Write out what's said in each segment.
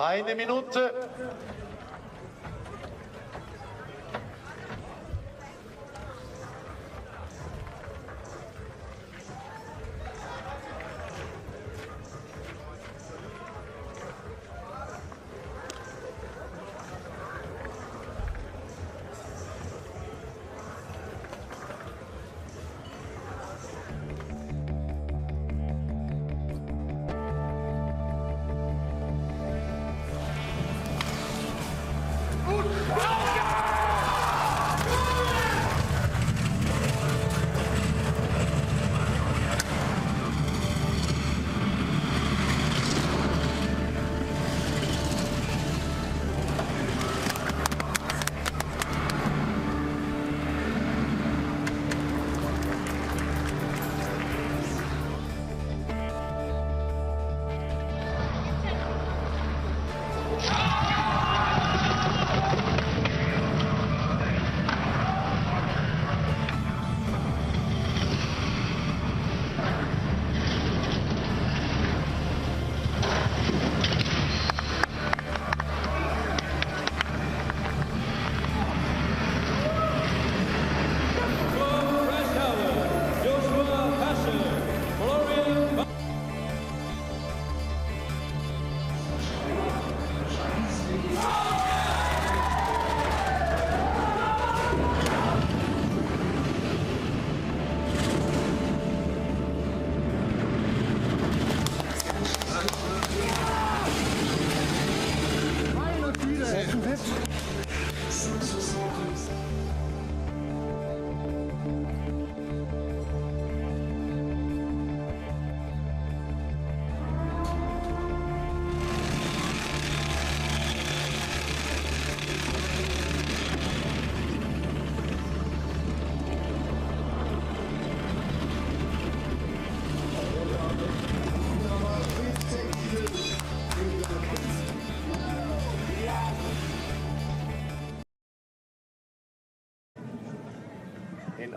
Eine Minute.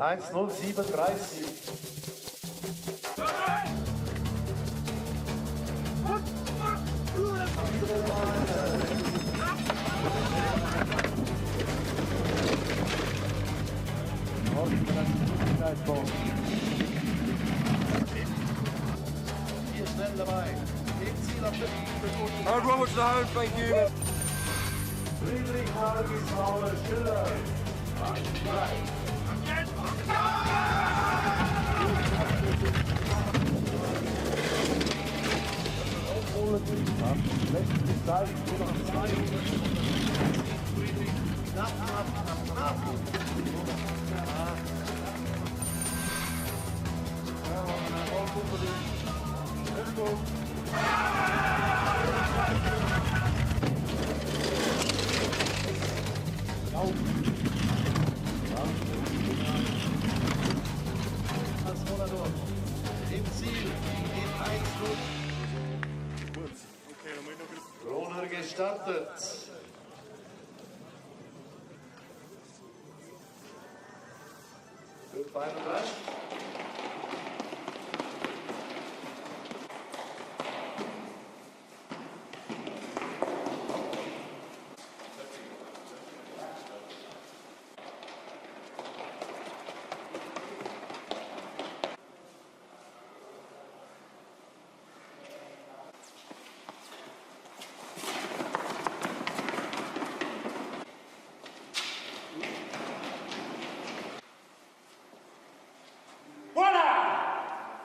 1:07:30. Hier schnell dabei. Dem Ziel auf der Minute. Hard one was the home, thank you. Friedrich Margis Mauer Schiller. Im Ziel, in 1:0. Rohner gestartet. Gut, 31.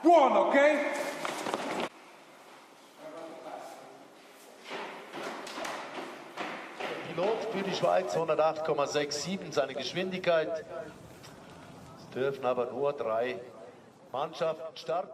One, okay? Pilot für die Schweiz 108,67 seine Geschwindigkeit. Es dürfen aber nur 3 Mannschaften starten.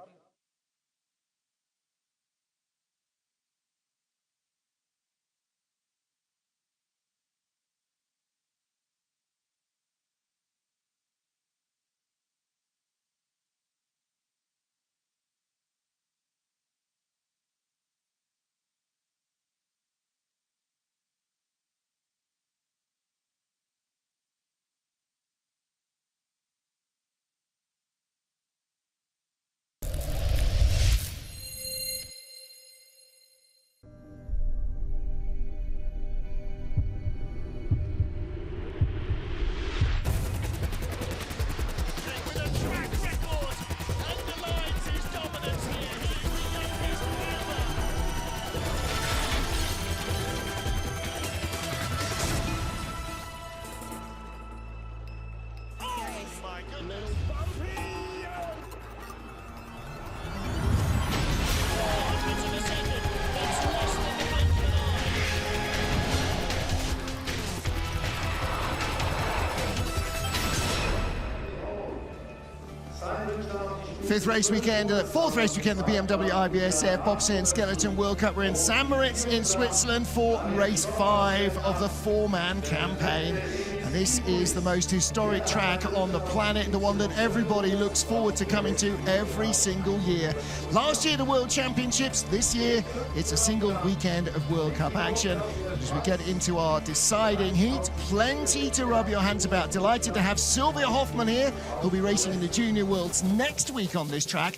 Fourth race weekend of the BMW IBSF Bobsleigh and Skeleton World Cup. We're in St. Moritz in Switzerland for race 5 of the 4-man campaign. And this is the most historic track on the planet, the one that everybody looks forward to coming to every single year. Last year, the World Championships. This year, it's a single weekend of World Cup action. And as we get into our deciding heat, plenty to rub your hands about. Delighted to have Sylvia Hoffman here, who'll be racing in the Junior Worlds next week on this track.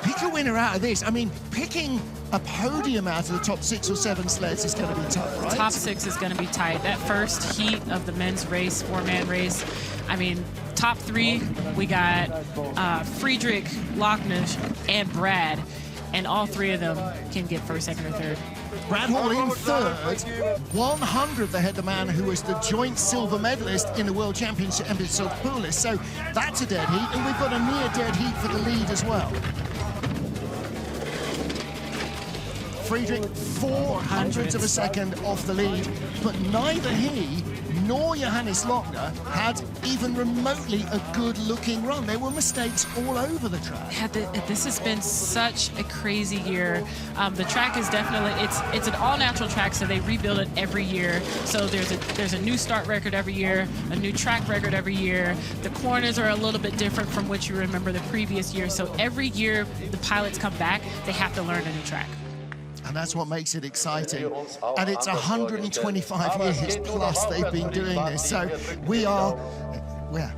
Pick a winner out of this. I mean, picking a podium out of the top 6 or 7 sleds is going to be tough, right? Top 6 is going to be tight. That first heat of the men's race, 4-man race, I mean, top 3, we got Friedrich, Lochnish, and Brad, and all 3 of them can get first, second, or third. Brad Hall in third, 100th ahead the man who was the joint silver medalist in the World Championship and is poolist. So that's a dead heat, and we've got a near dead heat for the lead as well. Friedrich, 400ths of a second off the lead, but neither he nor Johannes Lochner had even remotely a good-looking run. There were mistakes all over the track. Yeah, this has been such a crazy year. The track is definitely, it's an all-natural track, so they rebuild it every year. So there's a new start record every year, a new track record every year. The corners are a little bit different from what you remember the previous year. So every year the pilots come back, they have to learn a new track. And that's what makes it exciting. And it's 125 years plus they've been doing this. So we are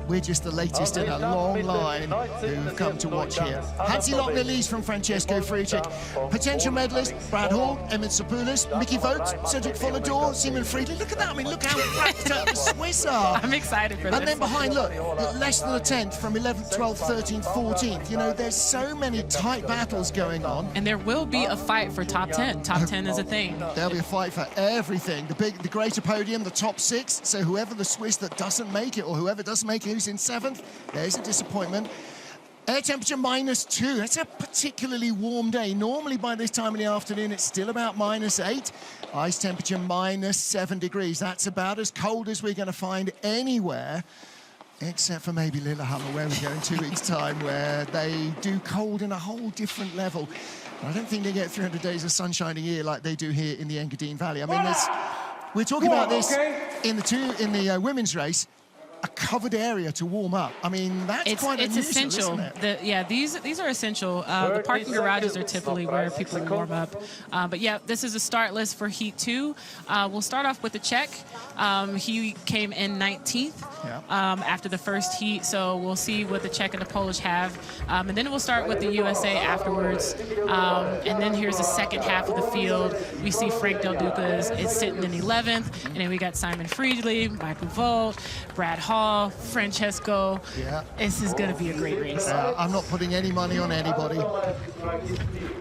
we're just the latest in a long line who've come to watch here. Hansi Lochner leads from Francesco Friedrich. Potential medalists, Brad Hall, Emmett Sapoulis, Mickey Vogt, Cedric Follador, Simon Friedli. Look at that, I mean, look how wrapped up the Swiss are. I'm excited for this. And then behind, look, less than a 10th from 11th, 12th, 13th, 14th. You know, there's so many tight battles going on. And there will be a fight for top 10. Top 10 is a thing. There'll be a fight for everything. The greater podium, the top 6. So whoever the Swiss that doesn't make it, or whoever does make it who's in 7th, there's a disappointment. Air temperature -2. That's a particularly warm day. Normally by this time in the afternoon, it's still about -8. Ice temperature -7 degrees. That's about as cold as we're going to find anywhere, except for maybe Lillehammer, where we go in 2 weeks' time, where they do cold in a whole different level. I don't think they get 300 days of sunshine a year like they do here in the Engadine Valley. I mean, we're talking about this in the women's race. A covered area to warm up. I mean, that's quite unusual, essential. Isn't it? Yeah, these are essential. The parking garages are typically where people warm up. But yeah, this is a start list for Heat 2. We'll start off with the Czech. He came in 19th after the first heat, so we'll see what the Czech and the Polish have. And then we'll start with the USA afterwards. And then here's the second half of the field. We see Frank Del Duca is sitting in 11th, and then we got Simon Friedli, Michael Vogt, Brad Hall, Francesco. Yeah. This is going to be a great race. I'm not putting any money on anybody.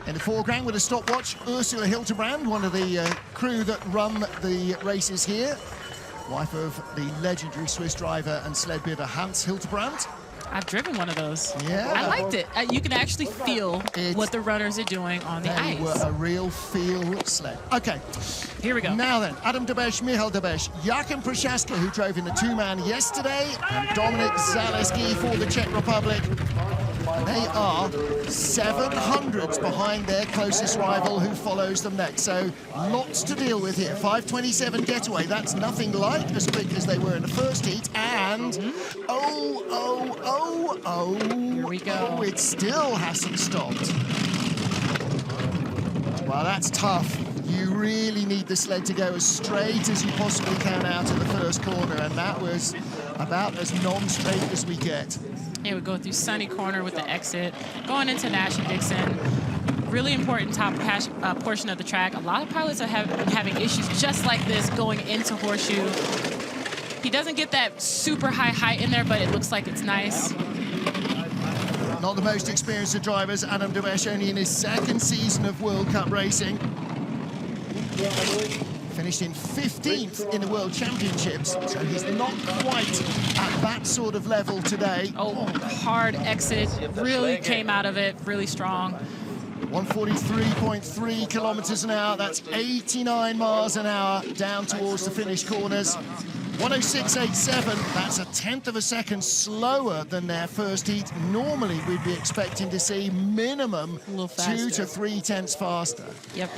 In the foreground with a stopwatch, Ursula Hildebrand, one of the crew that run the races here. Wife of the legendary Swiss driver and sled builder Hans Hildebrand. I've driven one of those. Yeah. I liked it. You can actually feel what the runners are doing on the ice. They were a real feel sled. Okay. Here we go. Now then, Adam Debesch, Michal Debesch, Jakub Prochaska, who drove in the 2-man yesterday, and Dominik Zaleski for the Czech Republic. They are 700s behind their closest rival, who follows them next. So lots to deal with here. 5:27 getaway. That's nothing like as quick as they were in the first heat. And Here we go. it still hasn't stopped. Well, that's tough. You really need the sled to go as straight as you possibly can out of the first corner, and that was about as non-straight as we get. Here we go through Sunny Corner with the exit, going into Nash and Dixon. Really important top portion of the track. A lot of pilots are having issues just like this going into Horseshoe. He doesn't get that super high height in there, but it looks like it's nice. Not the most experienced of drivers, Adam Debesch, only in his 2nd season of World Cup racing. Finished in 15th in the World Championships, so he's not quite at that sort of level today. Oh, hard exit, really came out of it, really strong. 143.3 kilometers an hour, that's 89 miles an hour down towards the finish corners. 106.87, that's a 1/10 of a second slower than their first heat. Normally, we'd be expecting to see minimum 2 to 3 tenths faster. Yep.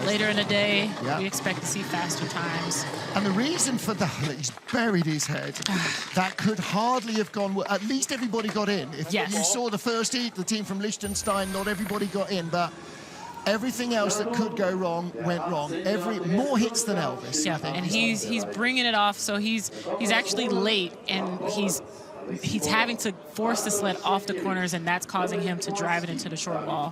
Later in the day, we expect to see faster times. And the reason for that, he's buried his head. That could hardly have gone well. At least everybody got in. If you saw the first heat, the team from Liechtenstein, not everybody got in, but everything else that could go wrong went wrong. More hits than Elvis. Yeah, and he's bringing it off, so he's actually late, and he's having to force the sled off the corners, and that's causing him to drive it into the short wall.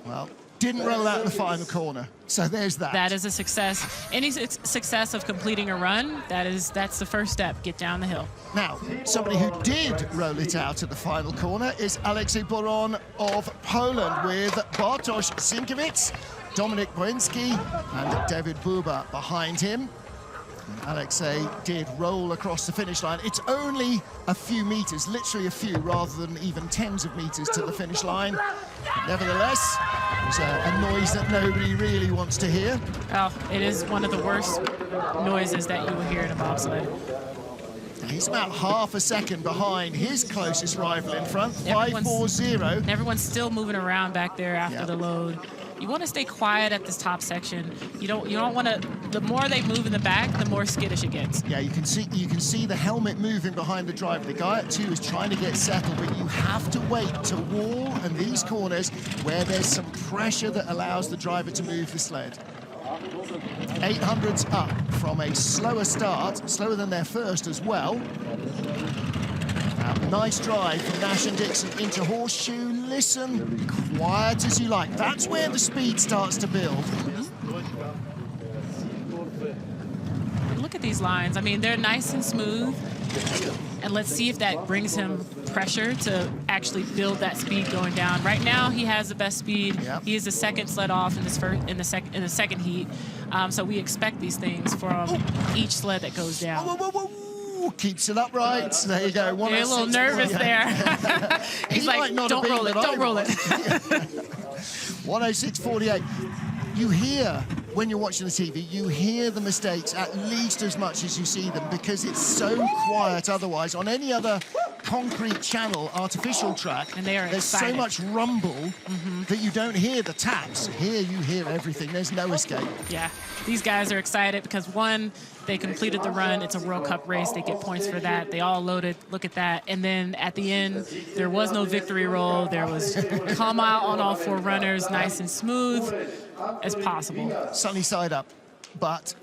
Well, didn't roll out in the final corner, so there's that. That is a success. Any success of completing a run, that's the first step. Get down the hill. Now, somebody who did roll it out at the final corner is Alexei Boron of Poland, with Bartosz Sienkiewicz, Dominik Błęcki, and David Buba behind him. And Alexei did roll across the finish line. It's only a few meters, literally a few, rather than even tens of meters to the finish line. But nevertheless, it's a noise that nobody really wants to hear. Oh, it is one of the worst noises that you will hear in a bobsled. He's about half a second behind his closest rival in front, 5:40. Everyone's still moving around back there after the load. You want to stay quiet at this top section. You don't want to. The more they move in the back, the more skittish it gets. Yeah, you can see the helmet moving behind the driver. The guy at 2 is trying to get settled, but you have to wait to wall and these corners where there's some pressure that allows the driver to move the sled. 800s up from a slower start, slower than their first as well. Nice drive from Nash and Dixon into Horseshoe. Listen, quiet as you like. That's where the speed starts to build. Look at these lines. I mean, they're nice and smooth. And let's see if that brings him pressure to actually build that speed going down. Right now, he has the best speed. Yep. He is the second sled off in the second heat. So we expect these things from each sled that goes down. Whoa, whoa, whoa, whoa. Keeps it upright. There you go. You're a little nervous there. He's like, don't roll it, don't roll it. 106.48. You hear, when you're watching the TV, you hear the mistakes at least as much as you see them because it's so quiet otherwise. On any other concrete channel, artificial track, and there's excited. So much rumble that you don't hear the taps. Here you hear everything. There's no escape. Yeah, these guys are excited because, one, they completed the run. It's a World Cup race. They get points for that. They all loaded. Look at that. And then at the end, there was no victory roll. There was come out on all four runners, nice and smooth as possible. Sunny side up. But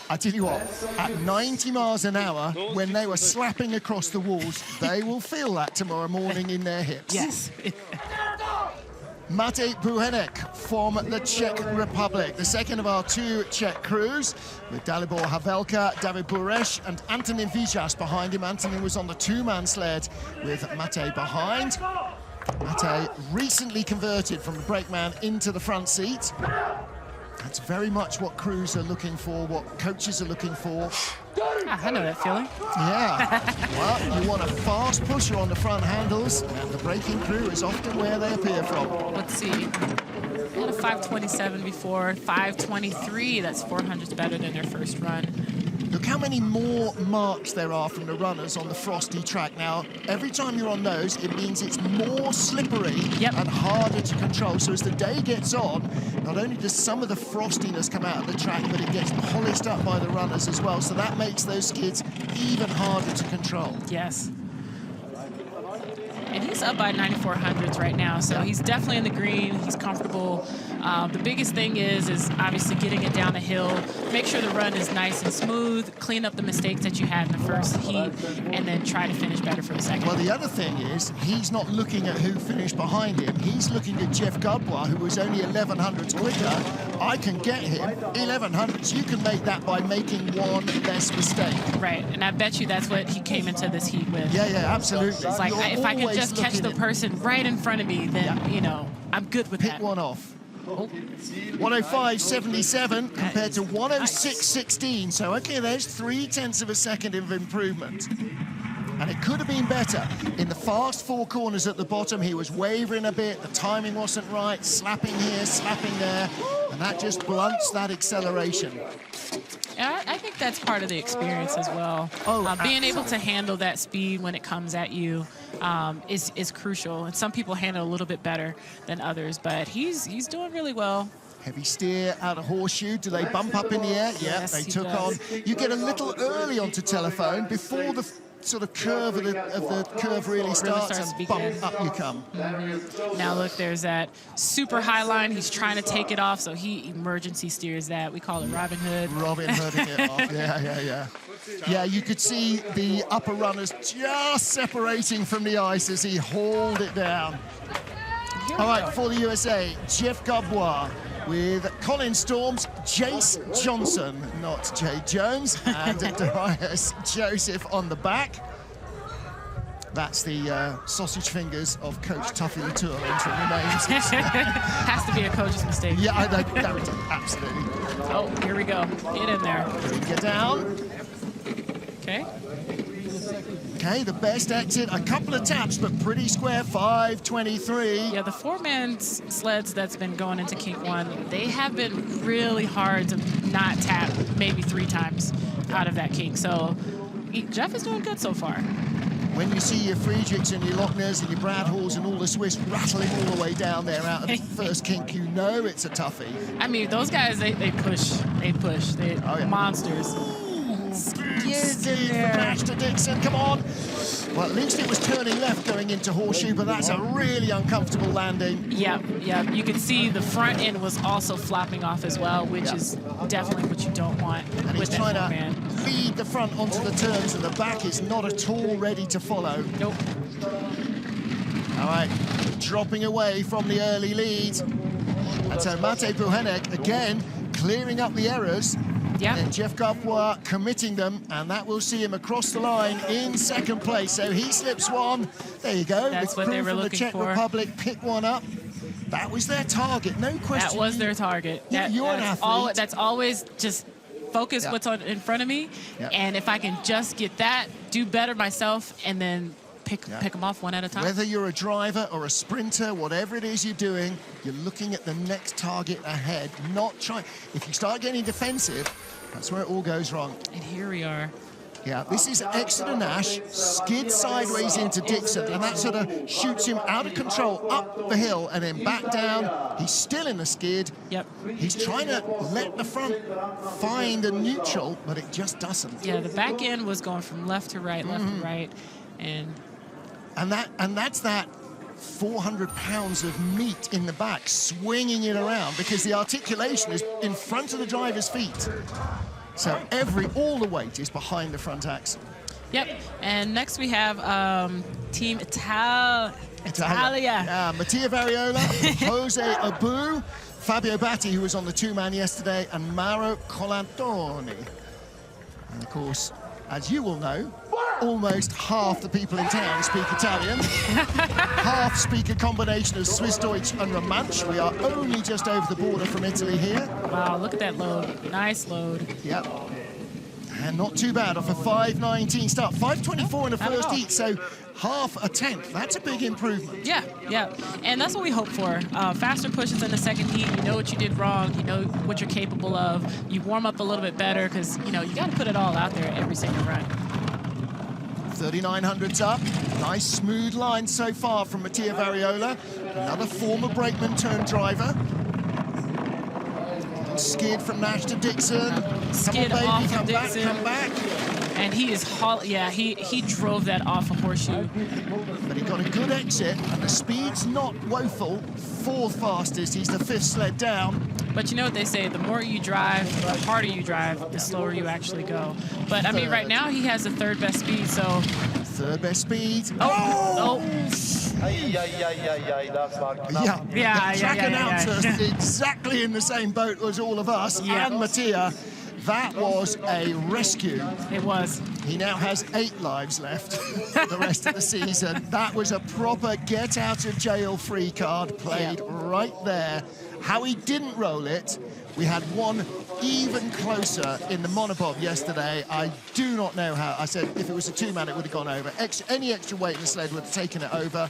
I tell you what, at 90 miles an hour, when they were slapping across the walls, they will feel that tomorrow morning in their hips. Yes. Matej Buhenek from the Czech Republic, the second of our two Czech crews, with Dalibor Havelka, David Bureš, and Antonin Vijas behind him. Antonin was on the two-man sled with Matej behind. Matej recently converted from the brakeman into the front seat. That's very much what crews are looking for, what coaches are looking for. I know that feeling. Yeah. Well, you want a fast pusher on the front handles, and the braking crew is often where they appear from. Let's see. They had a 5:27 before, 5:23. That's 400s better than their first run. Look how many more marks there are from the runners on the frosty track. Now, every time you're on those, it means it's more slippery and harder to control. So as the day gets on, not only does some of the frostiness come out of the track, but it gets polished up by the runners as well. So that makes those skids even harder to control. Yes. And he's up by 9,400s right now, so he's definitely in the green. He's comfortable. The biggest thing is obviously getting it down the hill. Make sure the run is nice and smooth. Clean up the mistakes that you had in the first heat, and then try to finish better for the second. Well, the other thing is he's not looking at who finished behind him. He's looking at Jeff Gadbois, who was only 1100s quicker. I can get him 1100s. You can make that by making one less mistake. Right, and I bet you that's what he came into this heat with. Yeah, yeah, absolutely. It's like, if I could just catch the person right in front of me, then, you know, I'm good with that. Pick one off. 105.77 compared to 106.16. So, okay, there's 0.3 of a second of improvement. And it could have been better. In the fast four corners at the bottom, he was wavering a bit. The timing wasn't right. Slapping here, slapping there. And that just blunts that acceleration. Yeah, I think that's part of the experience as well. Being able to handle that speed when it comes at you is crucial. And some people handle a little bit better than others, but he's doing really well. Heavy steer out of Horseshoe. Do they bump up in the air? Yeah, Yes, they he took does. on. You get a little early onto telephone before the sort of curve of the curve really starts to and begin. bump up you come. Now look, there's that super high line. He's trying to take it off, so he emergency steers that. We call it Robin Hood. Robin Hooding it off. Yeah. Yeah, you could see the upper runners just separating from the ice as he hauled it down. All right, for the USA, Jeff Gadbois with Colin Storms, Jace Johnson, not Jay Jones, and Darius Joseph on the back. That's the sausage fingers of Coach Tuffy Latour entering the names. Has to be a coach's mistake. Yeah, I guarantee, absolutely. Oh, here we go. Get in there. Get down. Okay. Okay, the best exit, a couple of taps, but pretty square, 5:23. Yeah, the four-man sleds that's been going into Kink 1, they have been really hard to not tap maybe 3 times out of that kink. So Jeff is doing good so far. When you see your Friedrichs and your Lochners and your Brad Halls and all the Swiss rattling all the way down there out of the first kink, you know it's a toughie. I mean, those guys, they push. They push. They're monsters. Skids in there. Nash to Dixon, come on. Well, at least it was turning left going into Horseshoe, but that's a really uncomfortable landing. Yep, yep. You can see the front end was also flopping off as well, which is definitely what you don't want. And he's with trying that to four-man. lead the front onto the turns, and the back is not at all ready to follow. Nope. All right, dropping away from the early lead. And so Mate Buchenek, again, clearing up the errors. Yep. And Jeff Garpois committing them, and that will see him across the line in second place. So he slips one. There you go. That's the what they crew were from the looking Czech for. Republic pick one up. That was their target, no question. That was their target. You're an athlete. That's always just focus what's on in front of me, and if I can just get that, do better myself, and then pick them off one at a time. Whether you're a driver or a sprinter, whatever it is you're doing, you're looking at the next target ahead, not trying. If you start getting defensive, that's where it all goes wrong. And here we are. Yeah, this is Exeter Nash, skids sideways into Dixon, and that sort of shoots him out of control up the hill and then back down. He's still in the skid. Yep. He's trying to let the front find a neutral, but it just doesn't. Yeah, the back end was going from left to right, left to right, and that's that 400 pounds of meat in the back, swinging it around because the articulation is in front of the driver's feet. So all the weight is behind the front axle. Yep. And next we have Team Italia. Yeah, Mattia Variola, Jose Abu, Fabio Batti, who was on the two-man yesterday, and Mauro Colantoni. And of course, as you will know, almost half the people in town speak Italian. Half speak a combination of Swiss Deutsch and Romansh. We are only just over the border from Italy here. Wow, look at that load. Nice load. Yep. And not too bad off a 5:19 start. 5:24 in the first heat, so half a tenth. That's a big improvement. Yeah, yeah. And that's what we hope for. Faster pushes in the second heat. You know what you did wrong. You know what you're capable of. You warm up a little bit better because, you know, you got to put it all out there every single run. 3900's up. Nice smooth line so far from Mattia Variola. Another former brakeman turned driver. Skid from Nash to Dixon. Skid come on, baby, off come of back, Dixon. come back. And he is, he drove that off a Horseshoe. But he got a good exit, and the speed's not woeful. Fourth fastest, he's the fifth sled down. But you know what they say, the more you drive, the harder you drive, the slower you actually go. But I mean, right now he has the third best speed, so. Third best speed. Oh! Yeah. Track announcer exactly in the same boat as all of us and Mattia. That was a rescue. It was. He now has 8 lives left the rest of the season. That was a proper get out of jail free card played right there. How he didn't roll it, we had one even closer in the Monobob yesterday. I do not know how. I said if it was a two-man, it would have gone over. Any extra weight in the sled would have taken it over.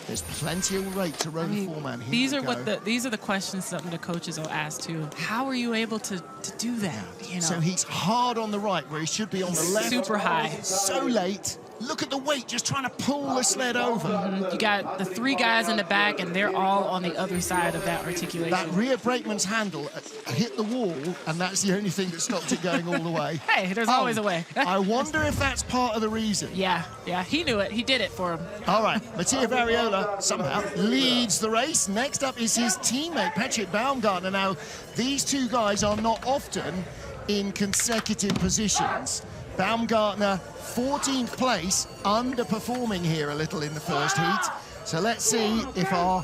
There's plenty of rate to row the four-man. These are the questions that the coaches will ask too. How are you able to do that? You know? So he's hard on the right where he should be on the left. Super high. So late. Look at the weight, just trying to pull the sled over. You got the 3 guys in the back, and they're all on the other side of that articulation. That rear brakeman's handle hit the wall, and that's the only thing that stopped it going all the way. Hey, there's always a way. I wonder if that's part of the reason. Yeah, he knew it. He did it for him. All right, Mattia Variola somehow leads the race. Next up is his teammate, Patrick Baumgartner. Now, these two guys are not often in consecutive positions. Baumgartner, 14th place, underperforming here a little in the first heat. So let's see if our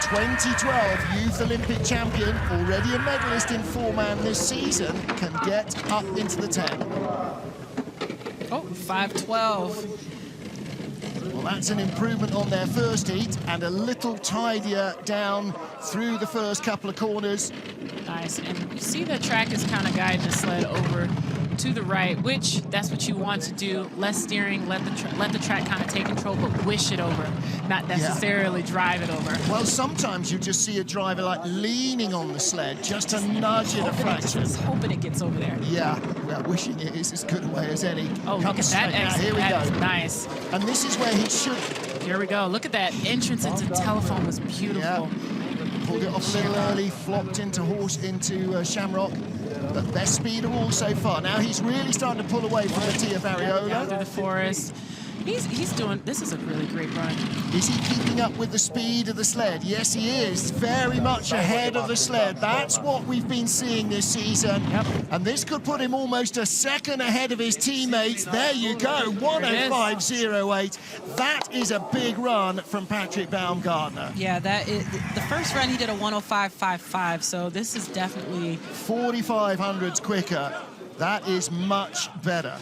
2012 Youth Olympic champion, already a medalist in four-man this season, can get up into the 10. Oh, 5:12. Well, that's an improvement on their first heat and a little tidier down through the first couple of corners. Nice, and you see the track is kind of guiding the sled over to the right, which that's what you want to do. Less steering, let the track kind of take control, but wish it over, not necessarily drive it over. Well, sometimes you just see a driver like leaning on the sled just to nudge it a fraction. Just hoping it gets over there. Yeah, well, wishing it is as good a way as any. Oh, look at that exit. Here we That go. is nice. And this is where he should. Here we go. Look at that entrance into telephone was beautiful. Yeah. Pulled it off a little early, flopped into Shamrock. But best speed of all so far. Now he's really starting to pull away from Mattia Variola. Down through the forest. He's doing, this is a really great run. Is he keeping up with the speed of the sled? Yes, he is. Very much ahead of the sled. That's what we've been seeing this season. Yep. And this could put him almost a second ahead of his teammates. There you go, 1:05.08. That is a big run from Patrick Baumgartner. Yeah, that is, the first run he did a 1:05.55, so this is definitely 4,500s quicker. That is much better.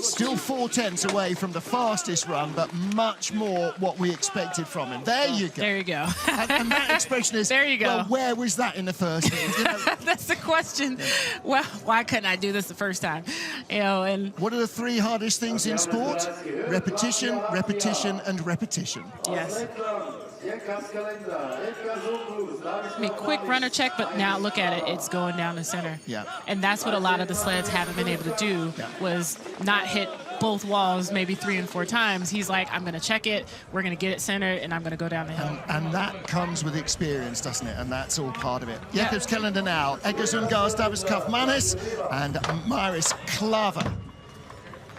Still 4/10 away from the fastest run, but much more what we expected from him. There you go. There you go. and that expression is, there you go. Well, where was that in the first heat? You know? That's the question. Well, why couldn't I do this the first time? You know, and what are the 3 hardest things in sport? Repetition, repetition, and repetition. yes. I mean, quick runner check, but now look at it. It's going down the center. Yeah. And that's what a lot of the sleds haven't been able to do, was not hit both walls maybe 3 and 4 times. He's like, I'm going to check it, we're going to get it centered, and I'm going to go down the hill. And that comes with experience, doesn't it? And that's all part of it. Jacobs Kalender now, Eggersundgaard, Davis Kaufmannis, and Moritz Klaver.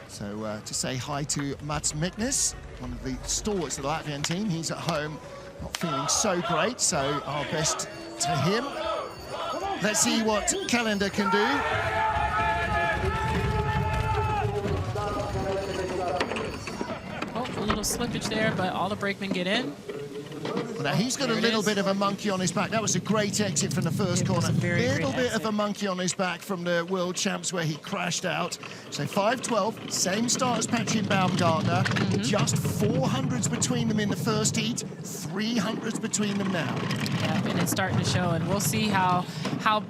So to say hi to Mats Miknes, one of the stalwarts of the Latvian team. He's at home, not feeling so great, so our best to him. Let's see what Kalender can do. Oh, a little slippage there, but all the brakemen get in. Now he's got a little bit of a monkey on his back. That was a great exit from the first corner. A little bit of a monkey on his back from the World Champs where he crashed out. So 5:12, same start as Patrick Baumgartner. Just 400s between them in the first heat, 300s between them now. Yeah, and it's starting to show, and we'll see how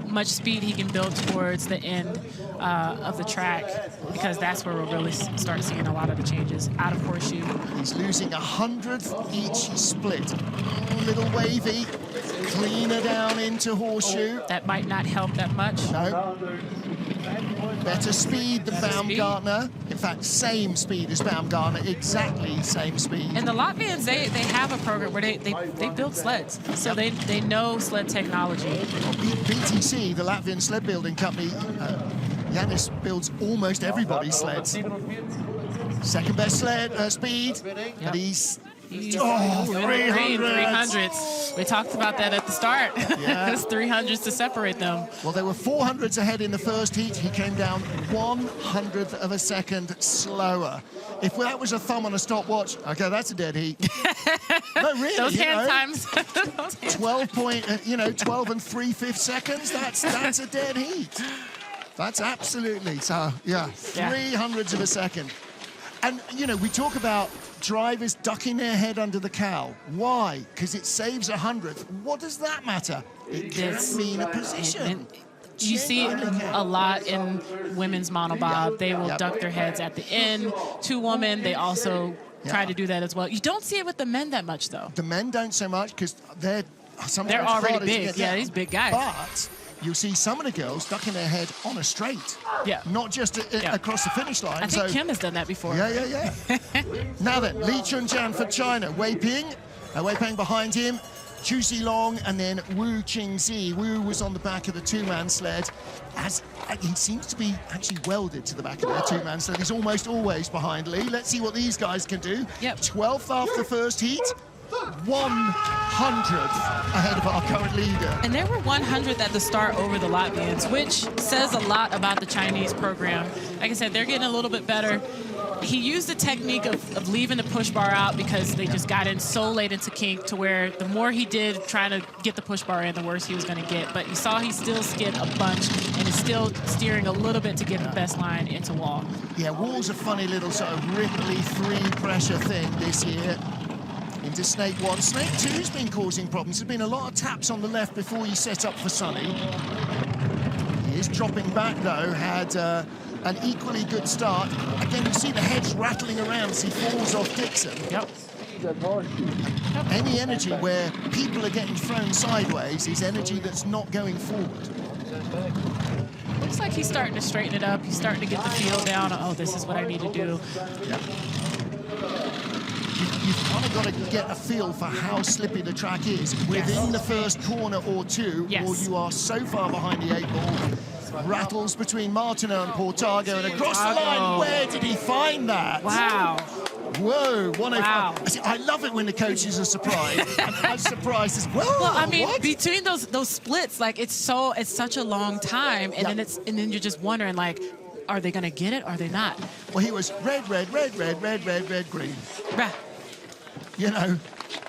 much speed he can build towards the end of the track, because that's where we'll really start seeing a lot of the changes out of horseshoe. He's losing 100th each split. A little wavy, cleaner down into horseshoe. That might not help that much. No. Better speed than Baumgartner. In fact, same speed as Baumgartner, exactly same speed. And the Latvians, they have a program where they build sleds, so they know sled technology. Well, BTC, the Latvian sled building company, Yanis builds almost everybody's sleds. Second best sled speed, and he's 300s. We talked about that at the start. Yeah. It's 300s to separate them. Well, there were 400s ahead in the first heat. He came down 100th of a second slower. If that was a thumb on a stopwatch, okay, that's a dead heat. No, really. Those hand times. 12 and 3/5 seconds. That's a dead heat. That's absolutely so. Yeah, 300s of a second. And we talk about drivers ducking their head under the cowl. Why? Because it saves 100th. What does that matter? It can mean a position. You see a lot in women's monobob. They will duck their heads at the end. 2 women, they also try to do that as well. You don't see it with the men that much, though. The men don't so much because they're already big. Yeah, these big guys. But you'll see some of the girls ducking their head on a straight. Yeah. Not just across the finish line. I think Kim has done that before. Yeah. Now then, Li Chunjian for China. Wei Ping behind him. Chu Zilong and then Wu Qingzi. Wu was on the back of the 2-man sled. As he seems to be actually welded to the back of their 2-man sled. He's almost always behind Li. Let's see what these guys can do. Yep. 12th after the first heat. 100th ahead of our current leader. And there were 100th at the start over the Latvians, which says a lot about the Chinese program. Like I said, they're getting a little bit better. He used the technique of leaving the push bar out because they just got in so late into kink to where the more he did trying to get the push bar in, the worse he was going to get. But you saw he still skid a bunch and is still steering a little bit to get the best line into wall. Yeah, wall's a funny little sort of ripply 3 pressure thing this year. Into Snake 1. Snake 2's been causing problems. There's been a lot of taps on the left before you set up for Sunny. He is dropping back, though. Had an equally good start. Again, you see the heads rattling around as he falls off Dixon. Yep. Any energy where people are getting thrown sideways is energy that's not going forward. Looks like he's starting to straighten it up. He's starting to get the feel down. Oh, this is what I need to do. Yep. You've kind of got to get a feel for how slippy the track is within the first corner or two, or you are so far behind the 8 ball. rattles between Martineau and Portago, and across the line. Where did he find that? Wow. Whoa, 105. Wow. I love it when the coaches are surprised. I'm surprised as well. Well, I mean, what? between those splits, like it's such a long time, and then you're just wondering, like, are they gonna get it? Or are they not? Well, he was red, red, red, red, red, red, red, green. Rah. You know,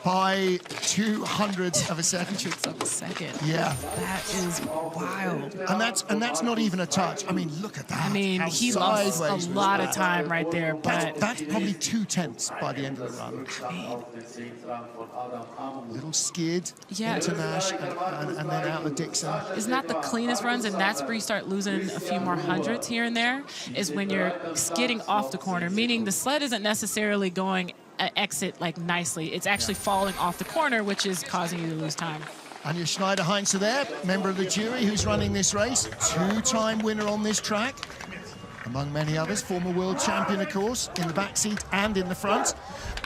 by 200ths of a second. 200ths of a second. Yeah. That is wild. And that's not even a touch. I mean, look at that. I mean, How he lost sideways a was lot that? of time right there, but That's probably 2/10 by the end of the run. Little skid into Nash and then out of Dixon. it's not the cleanest runs, and that's where you start losing a few more hundredths here and there, is when you're skidding off the corner, meaning the sled isn't necessarily going exit like nicely. It's actually falling off the corner, which is causing you to lose time. Anja Schneider-Heinze there, member of the jury who's running this race, two-time winner on this track, among many others, former world champion, of course, in the back seat and in the front.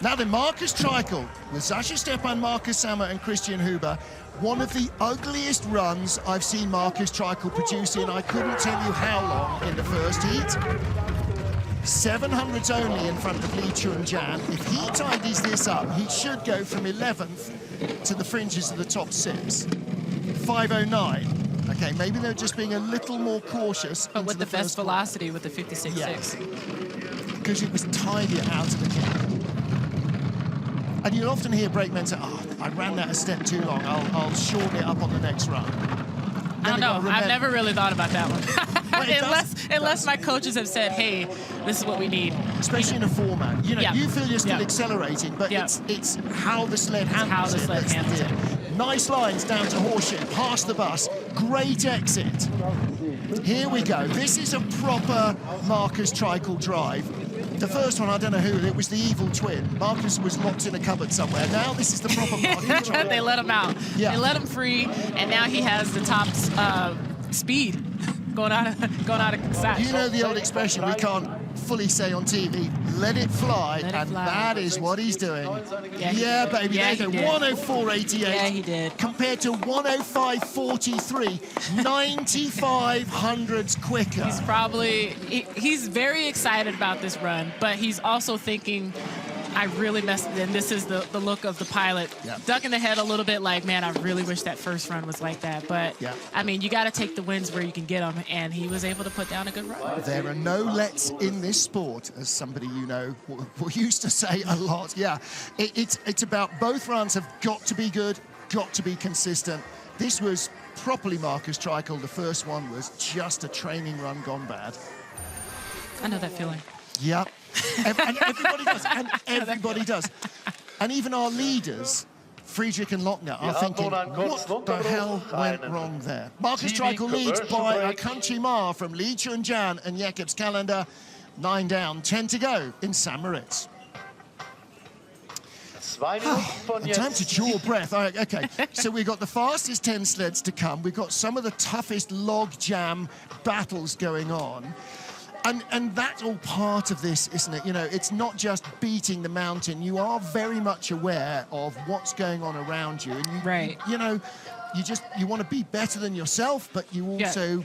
Now then, Markus Treichel with Sascha Stepan, Markus Sammer and Christian Huber. One of the ugliest runs I've seen Markus Treichel produce in, I couldn't tell you how long, in the first heat. 700s only in front of Lee Chun-Jan. If he tidies this up, he should go from 11th to the fringes of the top 6. 5:09. Okay, maybe they're just being a little more cautious. But with the best velocity with the 56.6. Because it was tidier out of the gate. And you'll often hear brakemen say, oh, I ran that a step too long. I'll shorten it up on the next run. I don't know. I've never really thought about that one. Unless my coaches have said, hey, this is what we need. Especially in a four-man. You know, you feel you're still accelerating, but it's how the sled handles it. Nice lines down to Horseshoe, past the bus. Great exit. Here we go. This is a proper Markus Treichel drive. The first one, I don't know who, it was the evil twin. Markus was locked in a cupboard somewhere. Now this is the proper Markus Treichel. They let him out. Yeah. They let him free, and now he has the top speed going out of sight. You know the old expression we can't fully say on TV, let it fly, and that is what he's doing. Yeah, baby, yeah, there you go, 104.88. Yeah, he did. Compared to 105.43, 95 hundredths quicker. He's probably, he's very excited about this run, but he's also thinking, I really messed it in. This is the look of the pilot. Ducking the head a little bit like, man, I really wish that first run was like that. But, I mean, you got to take the wins where you can get them, and he was able to put down a good run. There are no lets in this sport, as somebody you know used to say a lot. Yeah, it's about both runs have got to be good, got to be consistent. This was properly Markus Treichel. The first one was just a training run gone bad. I know that feeling. Yeah. And everybody does. And everybody does. And even our leaders, Friedrich and Lochner, are thinking, what the hell went wrong there? Markus Treichel leads by a country mile from Lee Chun-Jan and Jakobs Calendar. 9 down, 10 to go in St. Moritz. Time to draw breath. All right, okay, so we've got the fastest 10 sleds to come. We've got some of the toughest log jam battles going on. And that's all part of this, isn't it? You know, it's not just beating the mountain. You are very much aware of what's going on around you. And you know, you want to be better than yourself, but you also...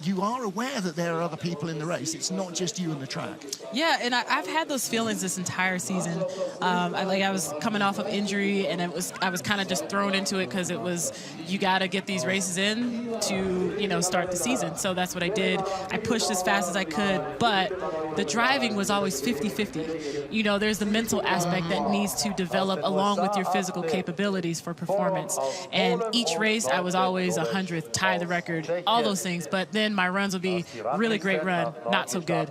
You are aware that there are other people in the race. It's not just you and the track. Yeah, and I've had those feelings this entire season. I was coming off of injury, and I was kind of just thrown into it because it was, you got to get these races in to, you know, start the season. So that's what I did. I pushed as fast as I could, but the driving was always 50-50. You know, there's the mental aspect that needs to develop along with your physical capabilities for performance. And each race, I was always 100th, tie the record, all those things. But then my runs will be really great run, not so good,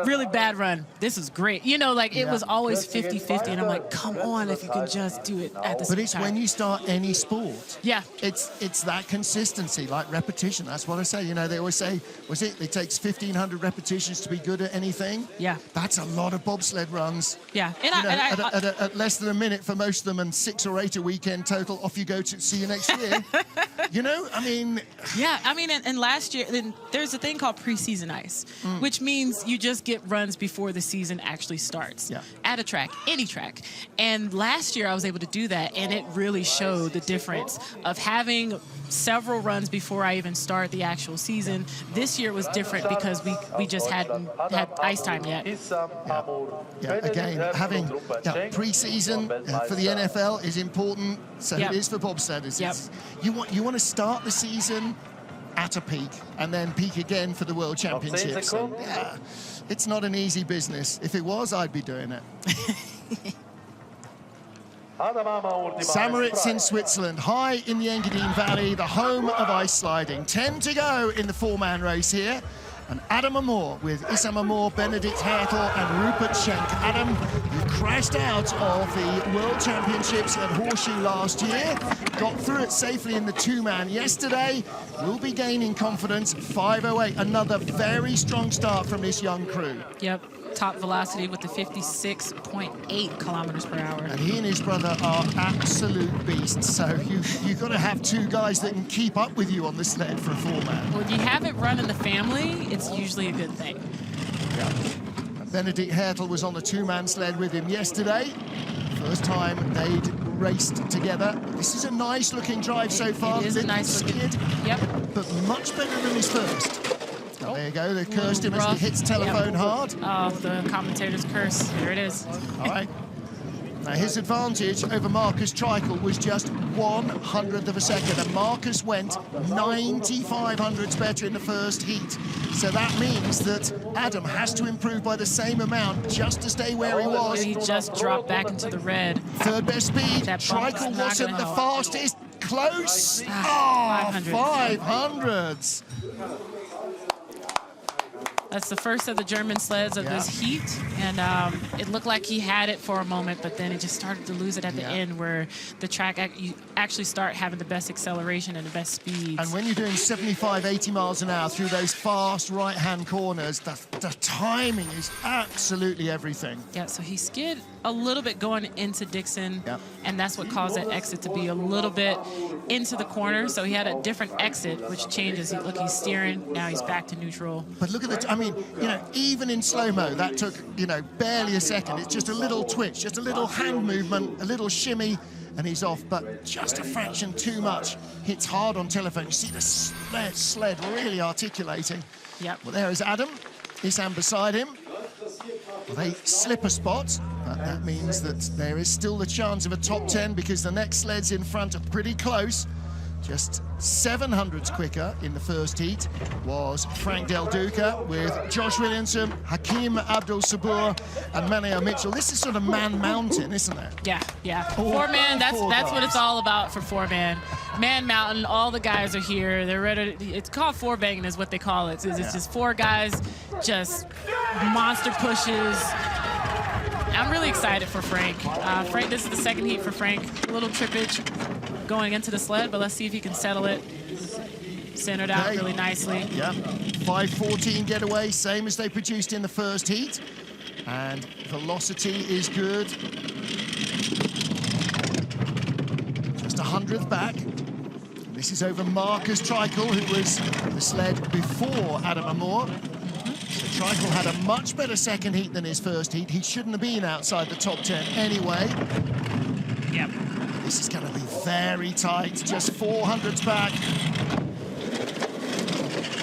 really bad run, this is great. You know, like it was always 50-50, and I'm like, come on, if you can just do it at the same time. But it's when you start any sport. Yeah. It's that consistency, like repetition. That's what I say. You know, they always say, it takes 1,500 repetitions to be good at anything. Yeah. That's a lot of bobsled runs. Yeah. And at less than a minute for most of them, and 6 or 8 a weekend total, off you go to see you next year. You know, I mean... Yeah, I mean, and last year, season, there's a thing called preseason ice, which means you just get runs before the season actually starts at a track, any track. And last year I was able to do that, and it really showed the difference of having several runs before I even start the actual season. This year was different because we just hadn't had ice time yet. Again, having pre-season for the NFL is important, so it is for bobsledders. You want to start the season at a peak and then peak again for the World Championships. And, it's not an easy business. If it was, I'd be doing it. St. Moritz in Switzerland, high in the Engadine Valley, the home of ice sliding. 10 to go in the four-man race here. And Adam Amor with Issam Amor, Benedikt Hertel and Rupert Schenk. Adam, you crashed out of the World Championships at Horseshoe last year. Got through it safely in the two-man yesterday. Will be gaining confidence. 5:08, another very strong start from this young crew. Yep. Top velocity with the 56.8 kilometers per hour. And he and his brother are absolute beasts. So you've got to have two guys that can keep up with you on the sled for a four-man. When you have it run in the family, it's usually a good thing. Benedikt Hertel was on the two-man sled with him yesterday. First time they'd raced together. This is a nice-looking drive so far. It is a nice-looking. But much better than his first. Oh, there you go, they cursed him as he hits telephone hard. Oh, the commentator's curse. There it is. All right. Now, his advantage over Marcus Treichel was just 1/100th of a second, and Marcus went 95 hundredths better in the first heat. So that means that Adam has to improve by the same amount just to stay where he was. He just dropped back into the red. Third best speed. Treichel wasn't the fastest. Close. 500ths. That's the first of the German sleds of this heat, and it looked like he had it for a moment, but then it just started to lose it at the end, where the track you actually start having the best acceleration and the best speeds. And when you're doing 75, 80 miles an hour through those fast right-hand corners, the timing is absolutely everything. Yeah, so he skid a little bit going into Dixon, and that's what caused that exit to be a little bit into the corner. So he had a different exit, which changes. Look, he's steering. Now he's back to neutral. But look at the, I mean, you know, even in slow-mo, that took, you know, barely a second. It's just a little twitch, just a little hand movement, a little shimmy, and he's off. But just a fraction too much. Hits hard on telephone. You see the sled really articulating. Yep. Well, there is Adam. Issam beside him. Well, they slip a spot, but that means that there is still the chance of a top 10 because the next sleds in front are pretty close. Just 700ths quicker in the first heat was Frank Del Duca with Josh Williamson, Hakeem Abdul-Sabur and Maneo Mitchell. This is sort of man mountain, isn't it? Yeah. Four-man, that's what it's all about for four-man. Man mountain, all the guys are here. They're ready. It's called four-banging is what they call it. It's just four guys, just monster pushes. I'm really excited for Frank. This is the second heat for Frank. A little trippage going into the sled, but let's see if he can settle it. Centered out really nicely. Yeah, 5:14 getaway, same as they produced in the first heat. And velocity is good. Just 100th back. This is over Marcus Treichel, who was the sled before Adam Amor. So Treichel had a much better second heat than his first heat. He shouldn't have been outside the top 10 anyway. Yep. This is going to be very tight, just 400ths back.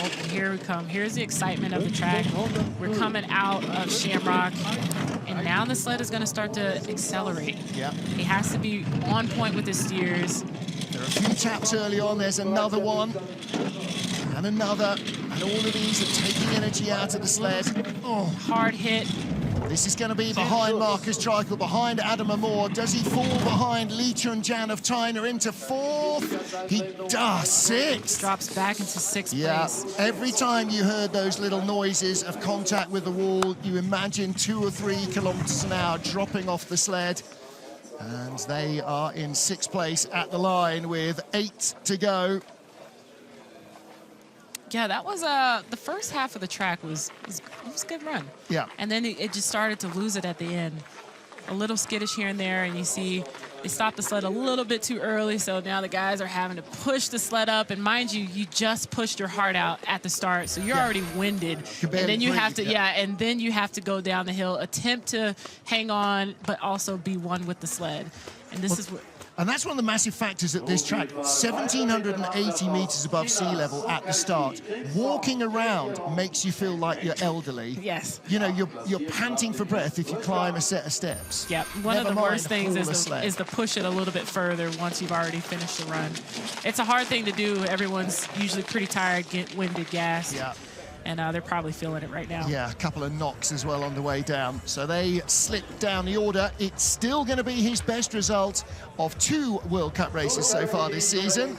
Oh, here we come. Here's the excitement of the track. We're coming out of Shamrock, and now the sled is going to start to accelerate. Yeah. He has to be on point with his steers. There are a few taps early on. There's another one, and another. And all of these are taking energy out of the sled. Oh, hard hit. This is going to be behind Marcus Treichel, behind Adam Amor. Does he fall behind Lee Chun-Jan of Tyner into fourth? He does. Sixth. Drops back into sixth place. Every time you heard those little noises of contact with the wall, you imagine 2 or 3 kilometers an hour dropping off the sled. And they are in sixth place at the line with 8 to go. Yeah, that was the first half of the track was a good run. Yeah. And then it just started to lose it at the end. A little skittish here and there, and you see They stopped the sled a little bit too early, so now the guys are having to push the sled up. And mind you, you just pushed your heart out at the start, so you're already winded. And then you have to, and then you have to go down the hill, attempt to hang on, but also be one with the sled. And this is what. And that's one of the massive factors at this track. 1,780 meters above sea level at the start. Walking around makes you feel like you're elderly. Yes. You know, you're panting for breath if you climb a set of steps. Yep. One of the worst things is to push it a little bit further once you've already finished the run. It's a hard thing to do. Everyone's usually pretty tired, get winded, gassed. Yeah. And they're probably feeling it right now. Yeah, a couple of knocks as well on the way down. So they slip down the order. It's still going to be his best result of 2 World Cup races so far this season.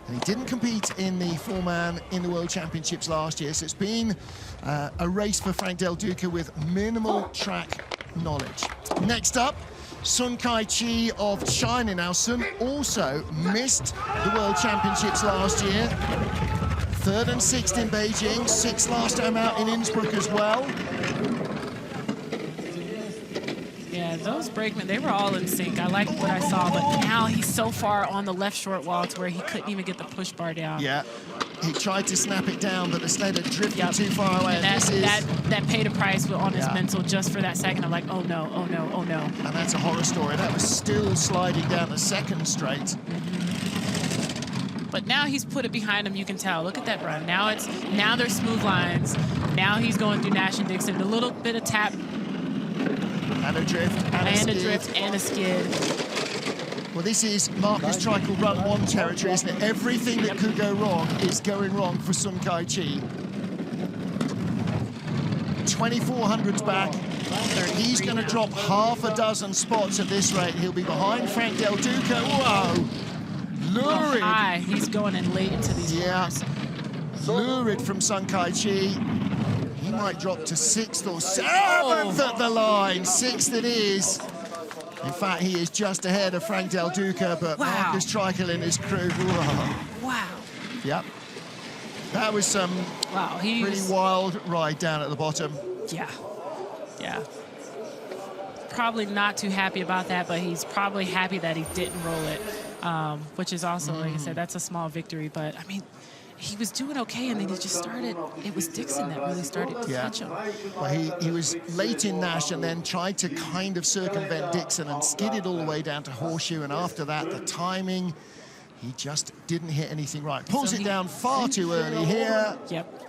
And he didn't compete in the 4-man in the World Championships last year. So it's been a race for Frank Del Duca with minimal track knowledge. Next up, Sun Kai-chi of China. Now, Sun also missed the World Championships last year. 3rd and 6th in Beijing, 6th last time out in Innsbruck as well. Yeah, those brakemen, they were all in sync. I like what I saw, but now he's so far on the left short wall to where he couldn't even get the push bar down. Yeah, he tried to snap it down, but the sled had drifted too far away. And that paid a price on his mental just for that second. I'm like, oh no, oh no, oh no. And that's a horror story. That was still sliding down the 2nd straight. But now he's put it behind him, you can tell. Look at that run. Now there's smooth lines. Now he's going through Nash and Dixon. A little bit of tap. And a drift. And a drift and a skid. Well, this is Marcus Treichel Run 1 territory, isn't it? Everything that could go wrong is going wrong for Sun Kai-chi. 2400's back. He's going to drop half a dozen spots at this rate. He'll be behind Frank Del Duca. Whoa! Lurid. High. He's going in late into these corners. Lurid from Sun Kai-chi. He might drop to 6th or 7th at the line. 6th it is. In fact, he is just ahead of Frank Del Duca, but Marcus Treichel and his crew. Whoa. Wow. Yep. That was some pretty wild ride down at the bottom. Yeah. Yeah. Probably not too happy about that, but he's probably happy that he didn't roll it. Which is also, like I said, that's a small victory. But, I mean, he was doing okay, and then he just started. It was Dixon that really started to catch him. Well, he was late in Nash and then tried to kind of circumvent Dixon and skidded all the way down to Horseshoe. And after that, the timing, he just didn't hit anything right. Pulls it down far too early here. Yep.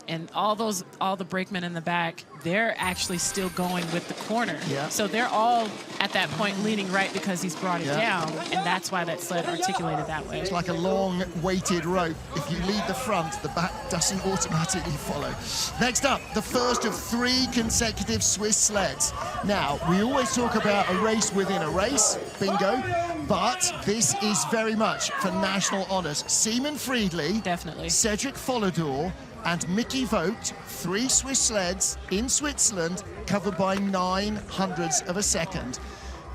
And all the brakemen in the back, they're actually still going with the corner. Yeah. So they're all at that point leaning right because he's brought it down, and that's why that sled articulated that way. It's like a long weighted rope. If you lead the front, the back doesn't automatically follow. Next up, the first of 3 consecutive Swiss sleds. Now, we always talk about a race within a race, bingo, but this is very much for national honors. Seaman Friedli, definitely, Cedric Follador, and Mickey Vogt, 3 Swiss sleds in Switzerland, covered by 0.09 of a second.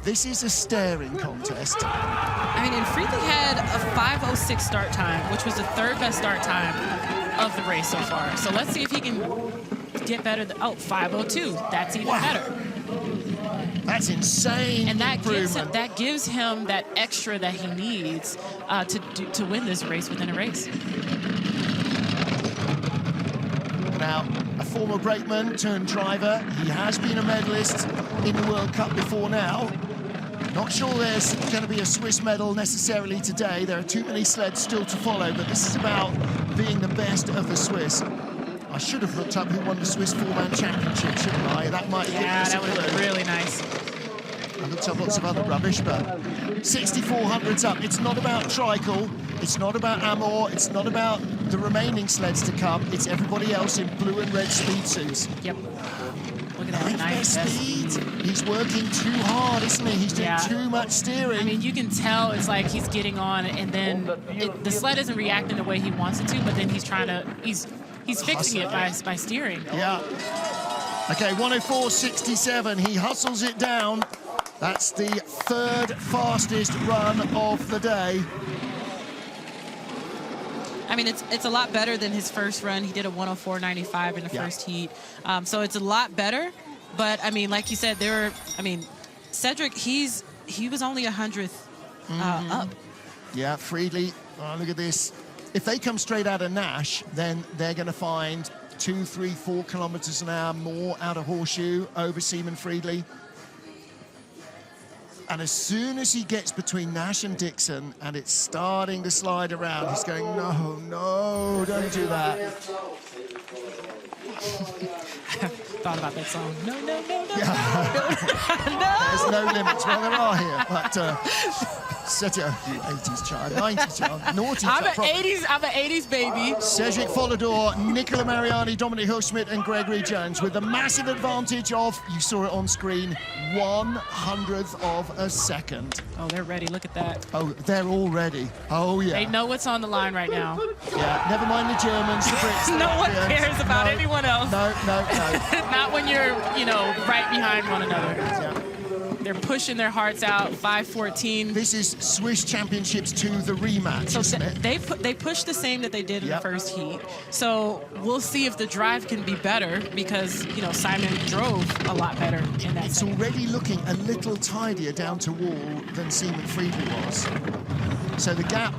This is a staring contest. I mean, and Friedli had a 5:06 start time, which was the 3rd best start time of the race so far. So let's see if he can get better. 5:02. That's even better. That's insane. And that gives him that extra that he needs to win this race within a race. Now, a former brakeman turned driver. He has been a medalist in the World Cup before now. Not sure there's going to be a Swiss medal necessarily today. There are too many sleds still to follow, but this is about being the best of the Swiss. I should have looked up who won the Swiss 4-man championship, shouldn't I? That might have given us that would have been really nice. I looked up lots of other rubbish, but 6,400's up. It's not about Treichel, it's not about Amor, it's not about the remaining sleds to come. It's everybody else in blue and red speed suits. Yep. Look at that nice speed. He's working too hard, isn't he? He's doing too much steering. I mean, you can tell it's like he's getting on, and then the sled isn't reacting the way he wants it to, but then he's trying to, he's fixing it by steering. Yeah. Okay, 1:04.67. He hustles it down. That's the 3rd fastest run of the day. I mean, it's a lot better than his first run. He did a 1:04.95 in the first heat. So it's a lot better. But, I mean, like you said, Cedric, he's he was only 100th up. Yeah, Friedli, oh, look at this. If they come straight out of Nash, then they're going to find 2, 3, 4 kilometers an hour more out of Horseshoe over Seaman Friedli. And as soon as he gets between Nash and Dixon and it's starting to slide around, he's going, no, no, don't do that. Thought about that song. No, no, no, no, yeah. no. There's no limits. Well, there are here, but such a 80s child, 90s child, naughty I'm child. I'm an 80s baby. Cedric Follador, Nicola Mariani, Dominic Hillschmidt, and Gregory Jones with the massive advantage of, you saw it on screen, 1/100th of a second. Oh, they're ready. Look at that. Oh, they're all ready. Oh, yeah. They know what's on the line right now. Yeah, never mind the Germans, the Brits. No one cares about anyone else. No, no, no. Not when you're, you know, right behind one another. Yeah. They're pushing their hearts out. 5:14. This is Swiss Championships 2, the rematch, So isn't it? they push the same that they did in the first heat. So we'll see if the drive can be better because, you know, Simon drove a lot better in that It's second. already looking a little tidier down to wall than Seaman Friedli was. So the gap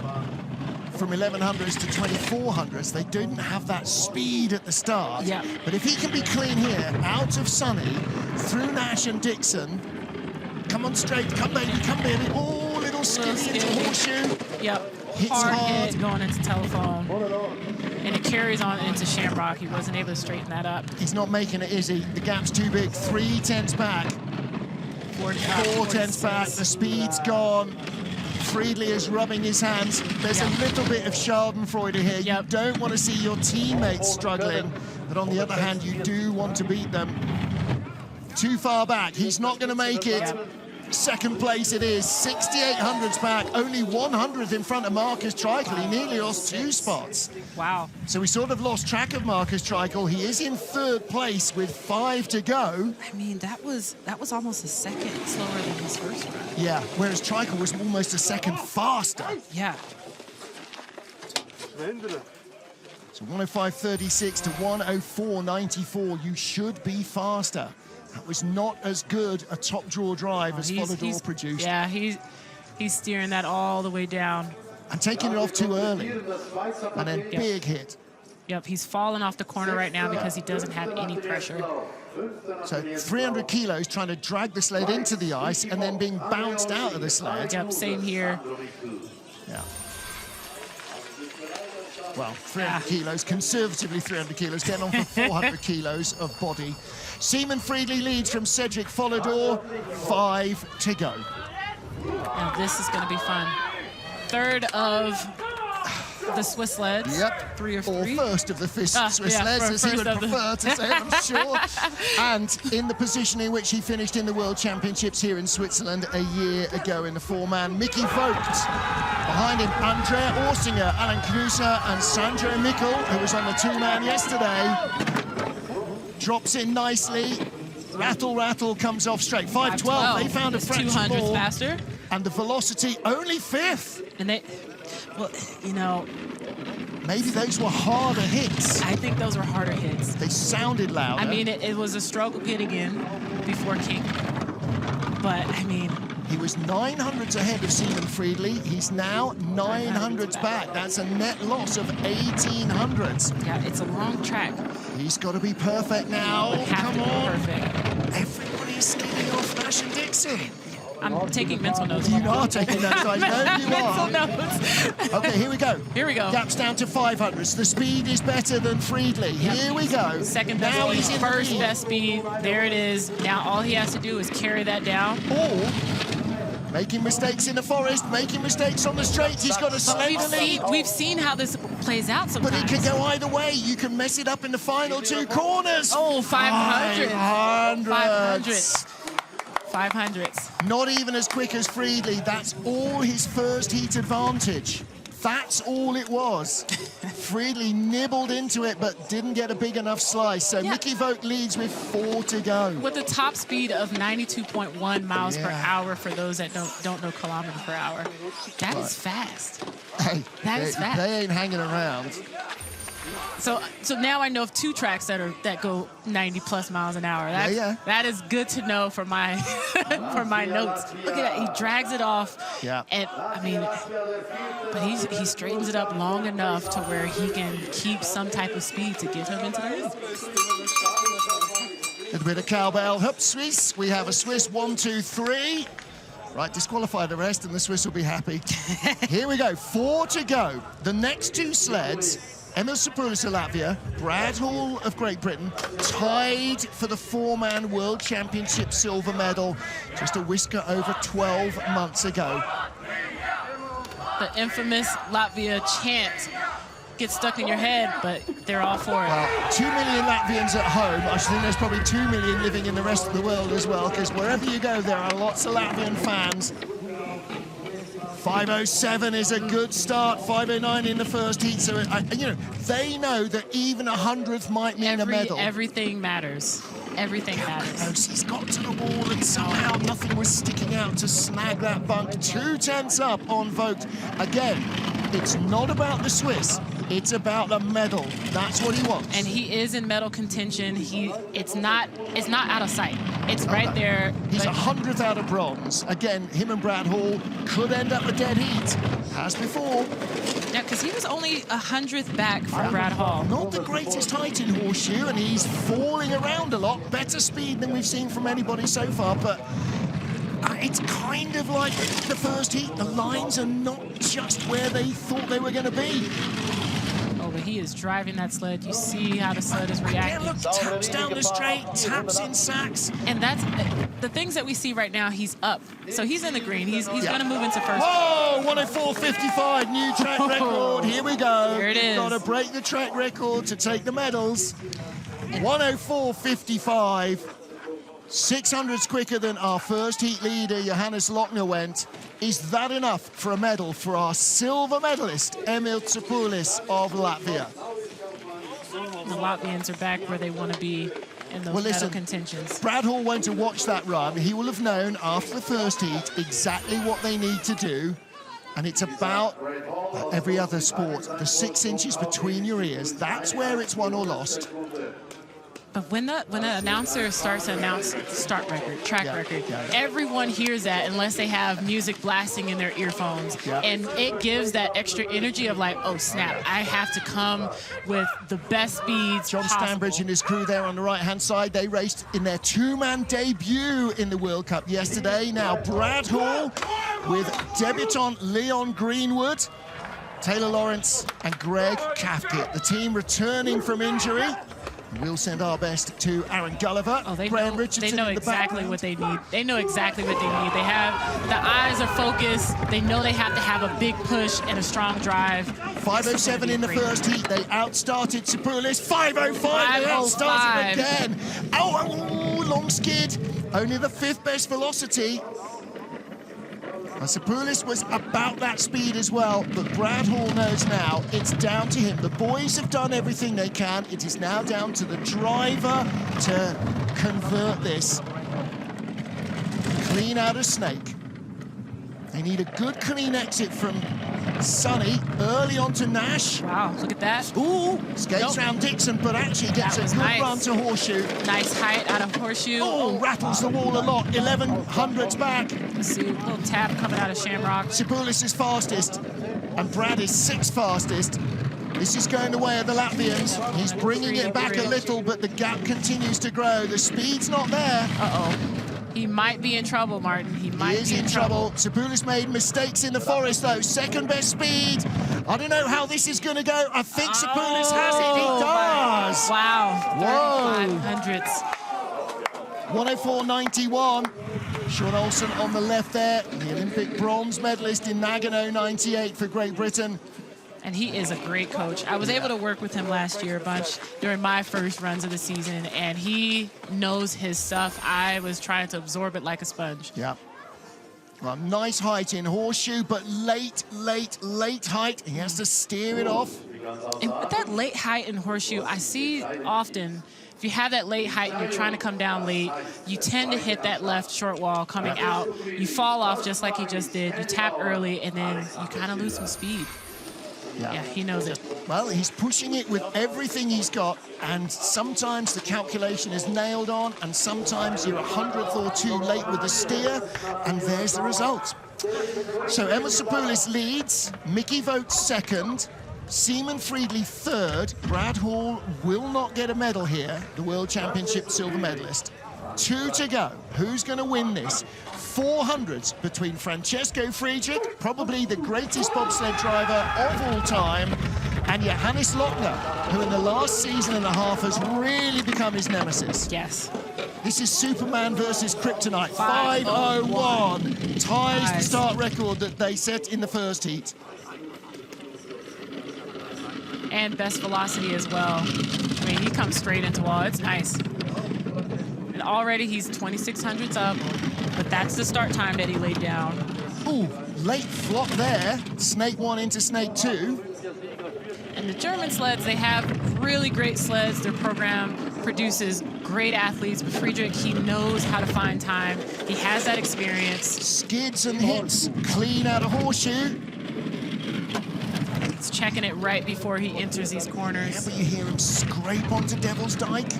from 1100s to 2400s, they didn't have that speed at the start. Yeah. But if he can be clean here, out of Sonny, through Nash and Dixon, come on straight, come baby, oh, little skinny into Horseshoe. Yep. Hits hard hard. hit going into telephone. And it carries on into Shamrock. He wasn't able to straighten that up. He's not making it, is he? The gap's too big, 3 tenths back. 4 tenths back, the speed's gone. Friedli is rubbing his hands. There's a little bit of Schadenfreude here. You don't want to see your teammates struggling, but on the other hand, you do want to beat them. Too far back, he's not going to make it. Second place it is, 6,800s back, only 100th in front of Marcus Treichel. He nearly lost 2 spots. Wow. So we sort of lost track of Marcus Treichel. He is in 3rd place with 5 to go. I mean, that was almost a second slower than his first run. Yeah, whereas Treichel was almost a second faster. Yeah. So 105.36 to 104.94. You should be faster. That was not as good a top draw drive as Follador produced. Yeah, he's steering that all the way down. And taking it off too early. And then big hit. Yep, he's falling off the corner right now because he doesn't have any pressure. So 300 kilos trying to drag the sled into the ice and then being bounced out of the sled. Yep, same here. Yeah. Well, 300 kilos, conservatively 300 kilos, getting on for 400 kilos of body. Seaman Friedli leads from Cedric Follador, 5 to go. Now this is going to be fun. 3rd of the Swiss sleds. Yep. 3 or 4. Or first of the Swiss sleds, as he would prefer to say, I'm sure. And in the position in which he finished in the World Championships here in Switzerland a year ago in the 4-man. Mickey Vogt. Behind him, Andrea Orsinger, Alan Knuser, and Sandro Mikkel, who was on the 2-man yesterday. Drops in nicely. Rattle, rattle, comes off straight. 5:12. They found a fraction 200s more. faster. And the velocity only 5th. And they, well, you know, maybe those were harder hits. I think those were harder hits. They sounded louder. I mean, it was a struggle getting in before King. But, I mean... He was 900s ahead of Seaman Friedli. He's now 900s back. That's a net loss of 1800s. Yeah, it's a long track. He's got to be perfect now. Come on. Perfect. Everybody's skipping off Nash and Dixon. I'm taking mental notes. You are taking notes. I know you are. Mental notes. Okay, here we go. Here we go. Gap's down to 500s. The speed is better than Friedli. Yep. Here we go. Second best now speed, he's in first the lead. best speed. There it is. Now all he has to do is carry that down. Or making mistakes in the forest, making mistakes on the straight. He's got a sled to lead. We've seen how this plays out sometimes. But it can go either way. You can mess it up in the final 2 corners. Oh, 500. 500s. 500s. Not even as quick as Friedli. That's all his first heat advantage. That's all it was. Friedli nibbled into it, but didn't get a big enough slice. So Mickey Vogt leads with 4 to go. With a top speed of 92.1 miles per hour for those that don't know kilometers per hour. That is fast. Hey, That is fast. They ain't hanging around. So now I know of 2 tracks that go 90+ miles an hour. That is good to know for my for my notes. Look at that, he drags it off. Yeah. And I mean, but he straightens it up long enough to where he can keep some type of speed to get him into the lead. A little bit of cowbell. Hup, Swiss. We have a Swiss 1, 2, 3. Right, disqualify the rest and the Swiss will be happy. Here we go, 4 to go. The next 2 sleds, Emil Sapoulis of Latvia, Brad Hall of Great Britain, tied for the 4-man World Championship silver medal just a whisker over 12 months ago. The infamous Latvia chant gets stuck in your head, but they're all for it. Well, 2 million Latvians at home. I think there's probably 2 million living in the rest of the world as well, because wherever you go, there are lots of Latvian fans. 5:07 is a good start. 5:09 in the first heat. So, you know, they know that even a 100th might mean a medal. Everything matters. Everything matters. He's got to the wall and somehow nothing was sticking out to snag that bunk. 2 tenths up on Vogt. Again, it's not about the Swiss. It's about a medal. That's what he wants. And he is in medal contention. It's not out of sight. It's right there. He's 100th out of bronze. Again, him and Brad Hall could end up a dead heat, as before. Yeah, because he was only 100th back from Brad Hall. Not the greatest height in horseshoe, and he's falling around a lot. Better speed than we've seen from anybody so far, but it's kind of like the first heat. The lines are not just where they thought they were going to be. Oh, but he is driving that sled. You see how the sled is reacting. Yeah, look, taps down the straight, taps in sacks. And that's the things that we see right now. He's up, so he's in the green. He's going to move into first. Whoa, 104.55, new track record. Here we go. Here it is. Got to break the track record to take the medals. 104.55. 600s quicker than our first heat leader, Johannes Lochner, went. Is that enough for a medal for our silver medalist, Emil Sapoulis of Latvia? The Latvians are back where they want to be in those medal contentions. Brad Hall went to watch that run. He will have known after the first heat exactly what they need to do. And it's about every other sport, the 6 inches between your ears. That's where it's won or lost. But when the announcer starts to announce start record, track record, everyone hears that unless they have music blasting in their earphones. And it gives that extra energy of like, oh snap, I have to come with the best speeds John possible. Stanbridge and his crew there on the right-hand side, they raced in their 2-man debut in the World Cup yesterday. Now Brad Hall with debutant Leon Greenwood, Taylor Lawrence and Greg Cathcart. The team returning from injury. We'll send our best to Aaron Gulliver. Oh, they know exactly what they need. They know exactly what they need. They have, the eyes are focused. They know they have to have a big push and a strong drive. 5:07 in the first heat. They outstarted Sapoulis. 5:05. They outstarted again. Oh, long skid. Only the 5th best velocity. Sapoulis was about that speed as well, but Brad Hall knows now it's down to him. The boys have done everything they can. It is now down to the driver to convert this. Clean out of Snake. They need a good clean exit from Sonny early on to Nash. Wow, look at that. Ooh, skates round Dixon, but actually gets a good run to Horseshoe. Nice height out of Horseshoe. Oh, rattles the wall a lot. 1100s back. Let's see, a little tap coming out of Shamrock. Sapoulis is fastest, and Brad is 6th fastest. This is going the way of the Latvians. He's bringing it back a little, but the gap continues to grow. The speed's not there. Uh-oh. He might be in trouble, Martin. He might be in trouble. Sapoulis made mistakes in the forest, though. 2nd best speed. I don't know how this is going to go. I think Sapoulis has it. He does. Wow. 3500s. 104.91. Sean Olsen on the left there. The Olympic bronze medalist in Nagano 98 for Great Britain. And he is a great coach. I was able to work with him last year a bunch during my first runs of the season, and he knows his stuff. I was trying to absorb it like a sponge. Yeah. Well, nice height in Horseshoe, but late height. He has to steer it off. And with that late height in Horseshoe, I see often, if you have that late height and you're trying to come down late, you tend to hit that left short wall coming out. You fall off just like he just did. You tap early, and then you kind of lose some speed. Yeah, he knows it. Well, he's pushing it with everything he's got, and sometimes the calculation is nailed on, and sometimes you're a hundredth or two late with the steer, and there's the result. So Emma Sapoulis leads, Mickey Votes second, Seaman Friedley third. Brad Hall will not get a medal here, the World Championship silver medalist. 2 to go. Who's going to win this? 400s between Francesco Friedrich, probably the greatest bobsled driver of all time, and Johannes Lochner, who in the last season and a half has really become his nemesis. Yes. This is Superman versus Kryptonite. 5:01 ties the start record that they set in the first heat. And best velocity as well. I mean, he comes straight into wall. It's nice. And already he's 2,600s up, but that's the start time that he laid down. Ooh, late flop there. Snake 1 into Snake 2. And the German sleds, they have really great sleds. Their program produces great athletes, but Friedrich, he knows how to find time. He has that experience. Skids and hits, clean out of Horseshoe. He's checking it right before he enters these corners. Yeah, but you hear him scrape onto Devil's Dyke.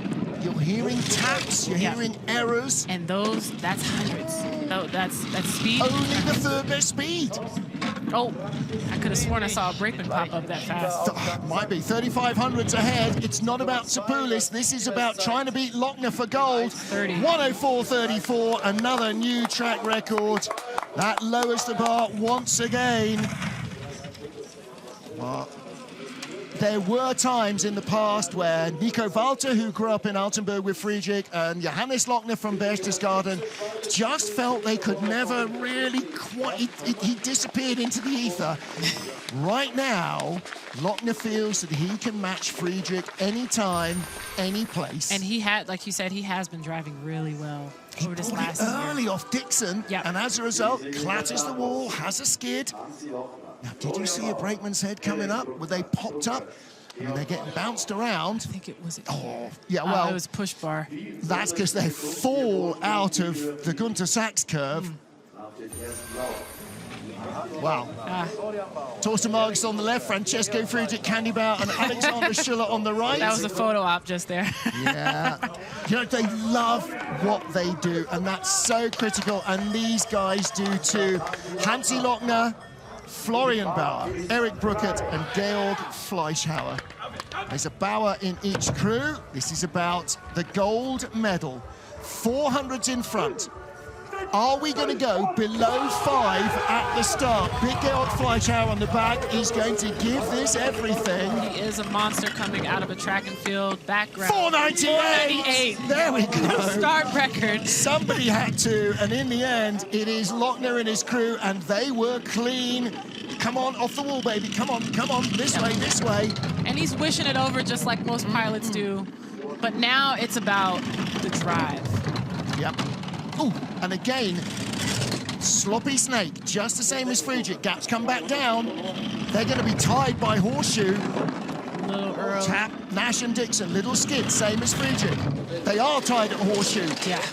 You're hearing taps, you're hearing errors. And that's hundreds. Oh, that's speed. Only the third best speed. Oh, I could have sworn I saw a brakeman pop up that fast. Might be 3,500s ahead. It's not about Sapoulis. This is about trying to beat Lochner for gold. 104.34, another new track record. That lowers the bar once again. Well, there were times in the past where Nico Walter, who grew up in Altenburg with Friedrich, and Johannes Lochner from Berchtesgaden just felt they could never really quite... He disappeared into the ether. Right now, Lochner feels that he can match Friedrich anytime, any place. And he had, like you said, he has been driving really well over this last year. Early off Dixon, and as a result, clatters the wall, has a skid. Now, did you see a brakeman's head coming up? Were they popped up? I mean, they're getting bounced around. I think it was... Oh, yeah, well... it was push bar. That's because they fall out of the Gunter Sachs curve. Wow. Torsten Margus on the left, Francesco Friedrich, Candybauer, and Alexander Schuller on the right. That was a photo op just there. Yeah. You know, they love what they do, and that's so critical, and these guys do too. Hansi Lochner, Florian Bauer, Eric Bruckert, and Georg Fleischhauer. There's a Bauer in each crew. This is about the gold medal. 400s in front. Are we going to go below 5 at the start? Big Georg Fleischhauer on the back is going to give this everything. He is a monster coming out of a track and field background. 498! There we go. Start record. Somebody had to, and in the end, it is Lochner and his crew, and they were clean. Come on, off the wall, baby. Come on, this way, this way. And he's wishing it over just like most pilots do. But now it's about the drive. Yep. Ooh, and again, sloppy Snake, just the same as Friedrich. Gaps come back down. They're going to be tied by Horseshoe. Little early. Tap, Nash and Dixon, little skid, same as Friedrich. They are tied at Horseshoe. Yeah.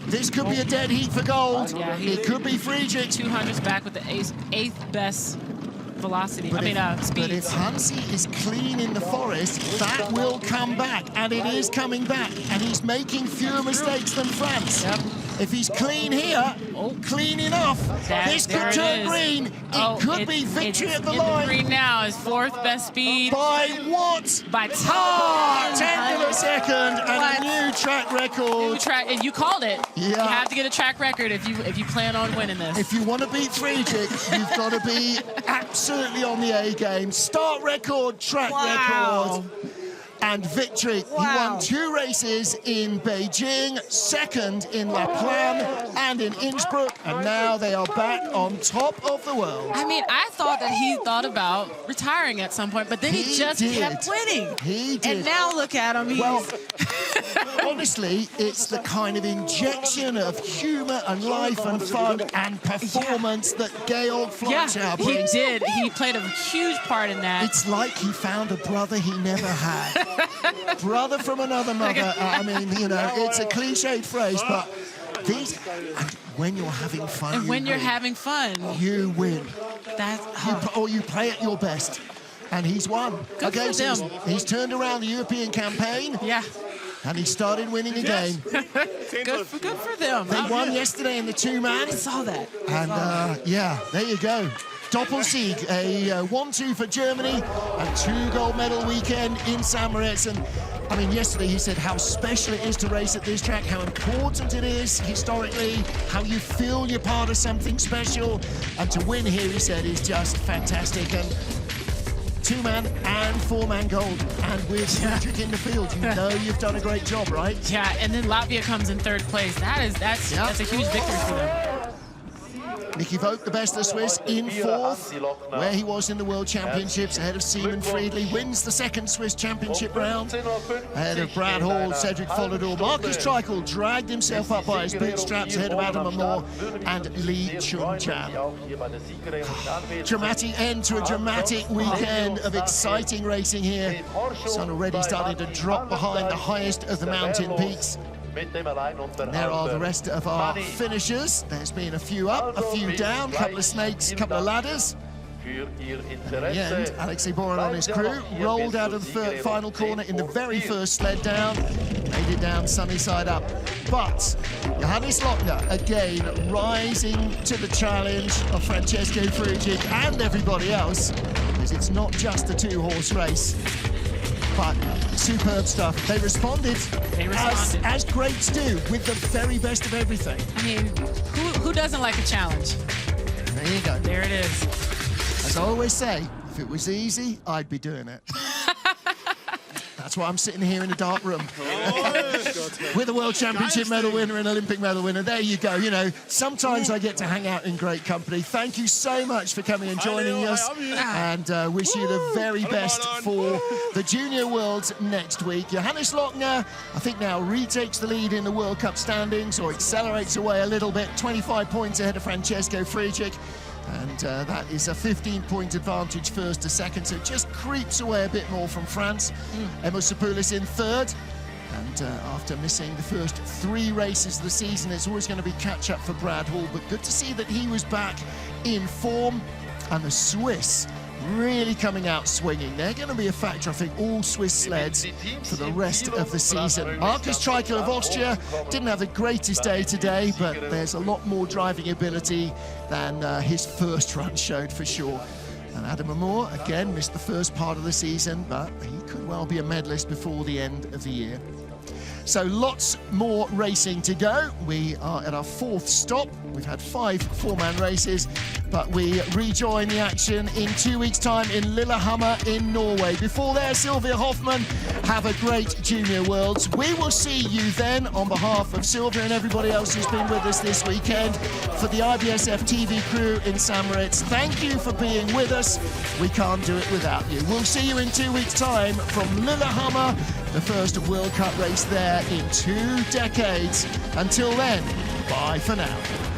This could be a dead heat for gold. Yeah, it could be Friedrich. 200s back with the eighth best velocity. Speed. But if Hansi is clean in the forest, that will come back, and it is coming back, and he's making fewer mistakes than France. Yep. If he's clean here, clean enough, this could turn green. It could be victory at the line. Green now is 4th best speed. By what? By 10th of a second, and a new track record. And you called it. Yeah. You have to get a track record if you plan on winning this. If you want to beat Friedrich, you've got to be absolutely on the A game. Start record, track record. And victory. He won 2 races in Beijing, 2nd in La Plagne and in Innsbruck, and now they are back on top of the world. I mean, I thought that he thought about retiring at some point, but then he just kept winning. He did. And now look at him. Well, honestly, it's the kind of injection of humor and life and fun and performance that Georg Fleischhauer brings. He did. He played a huge part in that. It's like he found a brother he never had. Brother from another mother. I mean, you know, it's a cliched phrase, but These, and when you're having fun, And when you're win. having fun, You win. that's You play at your best. And he's won. Good for so them. he's turned around the European campaign. yeah. And he started winning again. Good for them. They won yesterday in the two-man. I saw that. And yeah, there you go. Doppelsieg, a 1-2 for Germany, a 2 gold medal weekend in St. Moritz. And I mean, yesterday he said how special it is to race at this track, how important it is historically, how you feel you're part of something special. And to win here, he said, is just fantastic. And two-man and four-man gold, and with Friedrich in the field, you know you've done a great job, right? Yeah, and then Latvia comes in third place. That's a huge victory for them. Nicky Vogt, the best of the Swiss, in fourth, where he was in the World Championships, ahead of Simon Friedli, wins the second Swiss Championship round, ahead of Brad Hall, Cedric Follodor. Marcus Treichel dragged himself up by his bootstraps ahead of Adam Amor and Lee Chung-chan. Dramatic end to a dramatic weekend of exciting racing here. Sun already starting to drop behind the highest of the mountain peaks. And there are the rest of our finishers. There's been a few up, a few down, a couple of snakes, a couple of ladders. And in the end, Alexei Boran on his crew rolled out of the final corner in the very first sled down, made it down sunny side up. But Johannes Lochner, again, rising to the challenge of Francesco Friedrich and everybody else, because it's not just a two-horse race. But superb stuff. They responded. As greats do, with the very best of everything. I mean, who doesn't like a challenge? There you go. There it is. As I always say, if it was easy, I'd be doing it. That's why I'm sitting here in a dark room. With a World Championship medal winner and Olympic medal winner. There you go. You know, sometimes I get to hang out in great company. Thank you so much for coming and joining us. And wish you the very best for the Junior Worlds next week. Johannes Lochner, I think now retakes the lead in the World Cup standings, or accelerates away a little bit. 25 points ahead of Francesco Friedrich. And that is a 15-point advantage first to second, so it just creeps away a bit more from France. Emma Sapoulis in third. And after missing the first 3 races of the season, it's always going to be catch-up for Brad Hall. But good to see that he was back in form. And the Swiss really coming out swinging. They're going to be a factor, I think, all Swiss sleds for the rest of the season. Marcus Treichel of Austria didn't have the greatest day today, but there's a lot more driving ability than his first run showed for sure. And Adam Amor, again, missed the first part of the season, but he could well be a medalist before the end of the year. So lots more racing to go. We are at our 4th stop. We've had 5 four-man races, but we rejoin the action in 2 weeks' time in Lillehammer in Norway. Before there, Sylvia Hoffman, have a great Junior Worlds. We will see you then on behalf of Sylvia and everybody else who's been with us this weekend for the IBSF TV crew in St. Moritz. Thank you for being with us. We can't do it without you. We'll see you in 2 weeks' time from Lillehammer, the first World Cup race there in 2 decades. Until then, bye for now.